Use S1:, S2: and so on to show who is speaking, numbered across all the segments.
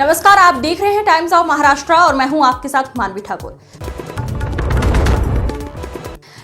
S1: नमस्कार, आप देख रहे हैं टाइम्स ऑफ महाराष्ट्र और मैं हूं आपके साथ मानवी ठाकुर।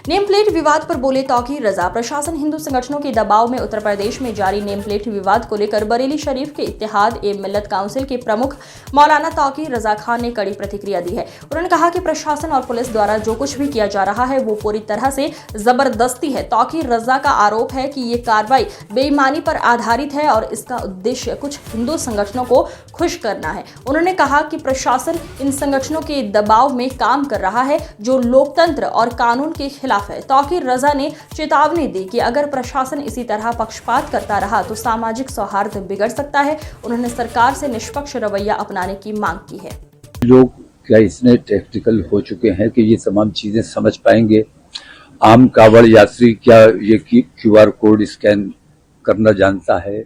S1: नेम प्लेट विवाद पर बोले तौकीर रजा। प्रशासन हिंदू संगठनों के दबाव में उत्तर प्रदेश में जारी नेम प्लेट विवाद को लेकर बरेली शरीफ के इत्तेहाद ए मिल्लत काउंसिल के प्रमुख मौलाना तौकीर रजा खान ने कड़ी प्रतिक्रिया दी है। उन्होंने कहा कि प्रशासन और पुलिस द्वारा जो कुछ भी किया जा रहा है वो पूरी तरह से जबरदस्ती है। तौकीर रजा का आरोप है कि ये कार्रवाई बेईमानी पर आधारित है और इसका उद्देश्य कुछ हिंदू संगठनों को खुश करना है। उन्होंने कहा कि प्रशासन इन संगठनों के दबाव में काम कर रहा है जो लोकतंत्र और कानून के खिलाफ है। तौकीर रजा ने चेतावनी दी कि अगर प्रशासन इसी तरह पक्षपात करता रहा तो सामाजिक सौहार्द बिगड़ सकता है। उन्होंने सरकार से निष्पक्ष रवैया अपनाने की मांग की है।
S2: लोग क्या इसने टेक्निकल हो चुके हैं कि ये तमाम चीजें समझ पाएंगे? आम कावड़ यात्री क्या ये QR कोड स्कैन करना जानता है,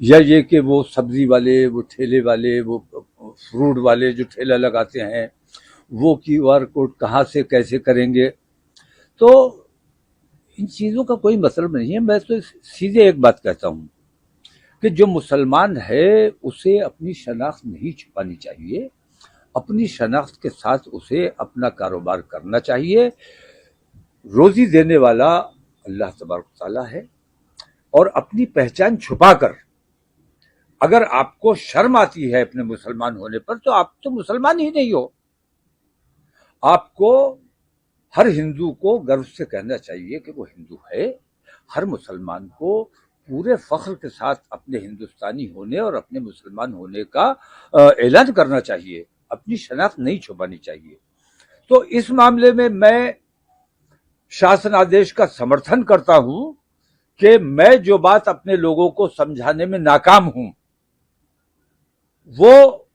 S2: या ये कि वो सब्जी वाले, वो ठेले वाले, वो फ्रूट वाले जो ठेला लगाते हैं वो QR कोड कहाँ से कैसे करेंगे? तो इन चीजों का कोई मतलब नहीं है। मैं तो सीधे एक बात कहता हूं कि जो मुसलमान है उसे अपनी शनाख्त नहीं छुपानी चाहिए। अपनी शनाख्त के साथ उसे अपना कारोबार करना चाहिए। रोजी देने वाला अल्लाह तबारक तआला है और अपनी पहचान छुपाकर अगर आपको शर्म आती है अपने मुसलमान होने पर तो आप तो मुसलमान ही नहीं हो। आपको हर हिंदू को गर्व से कहना चाहिए कि वो हिंदू है। हर मुसलमान को पूरे फख्र के साथ अपने हिंदुस्तानी होने और अपने मुसलमान होने का ऐलान करना चाहिए। अपनी शनाख्त नहीं छुपानी चाहिए। तो इस मामले में मैं शासन आदेश का समर्थन करता हूं कि मैं जो बात अपने लोगों को समझाने में नाकाम हूं वो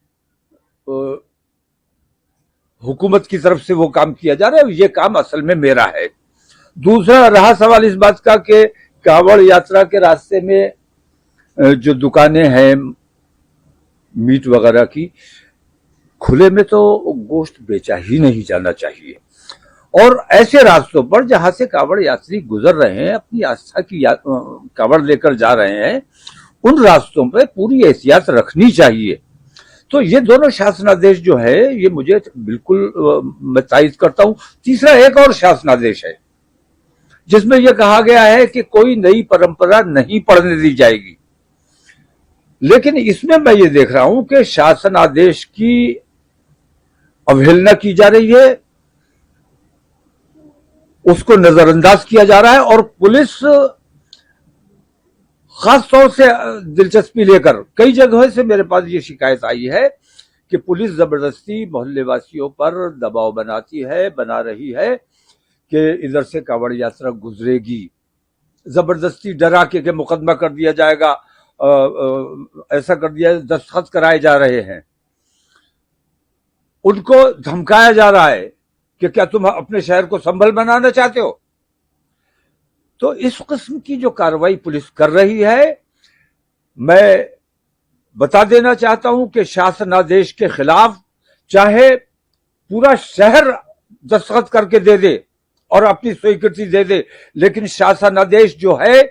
S2: हुकूमत की तरफ से वो काम किया जा रहा है। ये काम असल में मेरा है। दूसरा रहा सवाल इस बात का कि कावड़ यात्रा के रास्ते में जो दुकानें हैं मीट वगैरह की, खुले में तो गोश्त बेचा ही नहीं जाना चाहिए। और ऐसे रास्तों पर जहां से कावड़ यात्री गुजर रहे हैं, अपनी आस्था की कावड़ लेकर जा रहे हैं, उन रास्तों पर पूरी एहतियात रखनी चाहिए। तो ये दोनों शासनादेश जो है ये मुझे बिल्कुल मैं तायद करता हूं। तीसरा एक और शासनादेश है जिसमें यह कहा गया है कि कोई नई परंपरा नहीं पढ़ने दी जाएगी। लेकिन इसमें मैं ये देख रहा हूं कि शासनादेश की अवहेलना की जा रही है, उसको नजरअंदाज किया जा रहा है और पुलिस खास तौर से दिलचस्पी लेकर कई जगहों से मेरे पास ये शिकायत आई है कि पुलिस जबरदस्ती मोहल्लेवासियों पर दबाव बना रही है कि इधर से कावड़ यात्रा गुजरेगी। जबरदस्ती डरा के मुकदमा कर दिया जाएगा, ऐसा कर दिया, दस्तखत कराए जा रहे हैं। उनको धमकाया जा रहा है कि क्या तुम अपने शहर को संभल बनाना चाहते हो? तो इस किस्म की जो कार्रवाई पुलिस कर रही है, मैं बता देना चाहता हूं कि शासनादेश के खिलाफ चाहे पूरा शहर दस्तखत करके दे दे और अपनी स्वीकृति दे दे, लेकिन शासनादेश जो है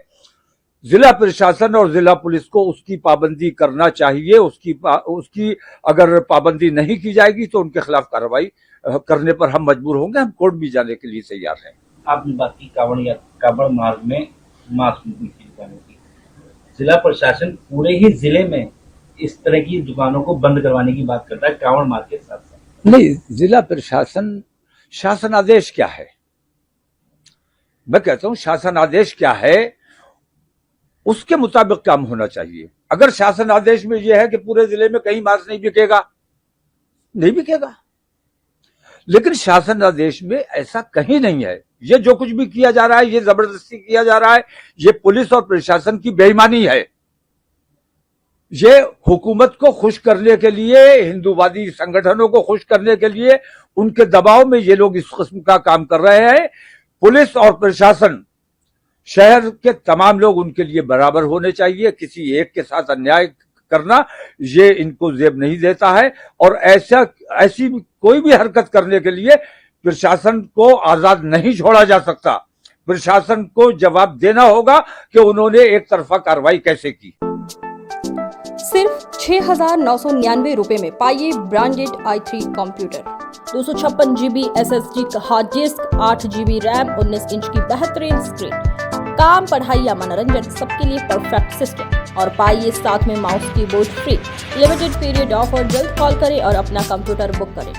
S2: जिला प्रशासन और जिला पुलिस को उसकी पाबंदी करना चाहिए। उसकी अगर पाबंदी नहीं की जाएगी तो उनके खिलाफ कार्रवाई करने पर हम मजबूर होंगे। हम कोर्ट भी जाने के लिए तैयार हैं।
S3: आपने बात की कावड़ मार्ग में मांस की दुकानों की। जिला प्रशासन पूरे ही जिले में इस तरह की दुकानों को बंद करवाने की बात करता है कावड़ मार्ग के साथ साथ।
S2: नहीं, जिला प्रशासन शासनादेश क्या है? मैं कहता हूं शासनादेश क्या है उसके मुताबिक काम होना चाहिए। अगर शासनादेश में यह है कि पूरे जिले में कहीं मांस नहीं बिकेगा, नहीं बिकेगा। लेकिन शासनादेश में ऐसा कहीं नहीं है। ये जो कुछ भी किया जा रहा है ये जबरदस्ती किया जा रहा है। ये पुलिस और प्रशासन की बेईमानी है। ये हुकूमत को खुश करने के लिए, हिंदूवादी संगठनों को खुश करने के लिए उनके दबाव में ये लोग इस किस्म का काम कर रहे हैं। पुलिस और प्रशासन, शहर के तमाम लोग उनके लिए बराबर होने चाहिए। किसी एक के साथ अन्याय करना ये इनको जेब नहीं देता है और ऐसी कोई भी हरकत करने के लिए प्रशासन को आजाद नहीं छोड़ा जा सकता। प्रशासन को जवाब देना होगा कि उन्होंने एक तरफा कार्रवाई कैसे की।
S1: सिर्फ 6,999 रुपए में पाइए branded i3 computer. 256 GB SSD का hard disk, 8 GB RAM, 19 inch की बेहतरीन स्क्रीन। काम, पढ़ाई या मनोरंजन सबके लिए परफेक्ट सिस्टम। और पाइए साथ में mouse keyboard free. Limited period offer, जल्द कॉल करें और अपना कंप्यूटर बुक करें।